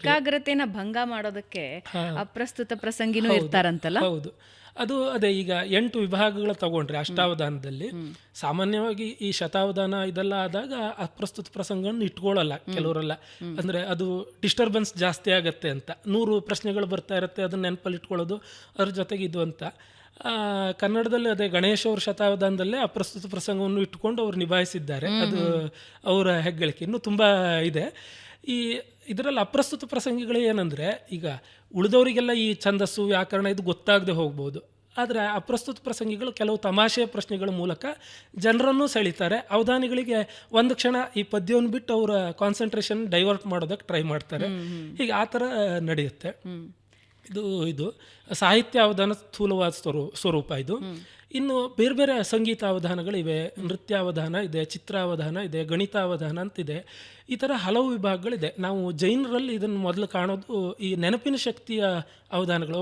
ಏಕಾಗ್ರತೆನ ಭಂಗ ಮಾಡೋದಕ್ಕೆ ಅಪ್ರಸ್ತುತ ಪ್ರಸಂಗಿನೂ ಇರ್ತಾರಂತಲ್ಲ. ಹೌದು, ಅದು ಅದೇ. ಈಗ 8 ವಿಭಾಗಗಳ ತಗೊಂಡ್ರೆ ಅಷ್ಟಾವಧಾನದಲ್ಲಿ ಸಾಮಾನ್ಯವಾಗಿ ಈ ಶತಾವಧಾನ ಇದೆಲ್ಲ ಆದಾಗ ಅಪ್ರಸ್ತುತ ಪ್ರಸಂಗವನ್ನು ಇಟ್ಕೊಳ್ಳಲ್ಲ ಕೆಲವರೆಲ್ಲ. ಅಂದರೆ ಅದು ಡಿಸ್ಟರ್ಬೆನ್ಸ್ ಜಾಸ್ತಿ ಆಗತ್ತೆ ಅಂತ. 100 ಪ್ರಶ್ನೆಗಳು ಬರ್ತಾ ಇರುತ್ತೆ, ಅದನ್ನ ನೆನಪಲ್ಲಿ ಇಟ್ಕೊಳ್ಳೋದು, ಅದ್ರ ಜೊತೆಗೆ ಇದು ಅಂತ. ಕನ್ನಡದಲ್ಲಿ ಅದೇ ಗಣೇಶ್ ಅವ್ರ ಶತಾವಧಾನದಲ್ಲೇ ಅಪ್ರಸ್ತುತ ಪ್ರಸಂಗವನ್ನು ಇಟ್ಕೊಂಡು ಅವ್ರು ನಿಭಾಯಿಸಿದ್ದಾರೆ. ಅದು ಅವರ ಹೆಗ್ಗಳಿಕೆ. ಇನ್ನೂ ತುಂಬ ಇದೆ ಇದರಲ್ಲಿ. ಅಪ್ರಸ್ತುತ ಪ್ರಸಂಗಿಗಳು ಏನಂದರೆ, ಈಗ ಉಳಿದವರಿಗೆಲ್ಲ ಈ ಛಂದಸ್ಸು ವ್ಯಾಕರಣ ಇದು ಗೊತ್ತಾಗದೆ ಹೋಗ್ಬೋದು. ಆದರೆ ಅಪ್ರಸ್ತುತ ಪ್ರಸಂಗಿಗಳು ಕೆಲವು ತಮಾಷೆಯ ಪ್ರಶ್ನೆಗಳ ಮೂಲಕ ಜನರನ್ನು ಸೆಳೀತಾರೆ. ಅವಧಾನಿಗಳಿಗೆ ಒಂದು ಕ್ಷಣ ಈ ಪದ್ಯವನ್ನು ಬಿಟ್ಟು ಅವರ ಕಾನ್ಸಂಟ್ರೇಷನ್ ಡೈವರ್ಟ್ ಮಾಡೋದಕ್ಕೆ ಟ್ರೈ ಮಾಡ್ತಾರೆ. ಹೀಗೆ ಆ ಥರ ನಡೆಯುತ್ತೆ. ಇದು ಸಾಹಿತ್ಯ ಅವಧಾನ ಸ್ಥೂಲವಾದ ಸ್ವರೂಪ ಇದು. ಇನ್ನು ಬೇರೆ ಬೇರೆ ಸಂಗೀತ ಅವಧಾನಗಳಿವೆ, ನೃತ್ಯಾವಧಾನ ಇದೆ, ಚಿತ್ರಾವಧಾನ ಇದೆ, ಗಣಿತಾವಧಾನ ಅಂತಿದೆ. ಈ ಥರ ಹಲವು ವಿಭಾಗಗಳಿದೆ. ನಾವು ಜೈನರಲ್ಲಿ ಇದನ್ನು ಮೊದಲು ಕಾಣೋದು ಈ ನೆನಪಿನ ಶಕ್ತಿಯ ಅವಧಾನಗಳು.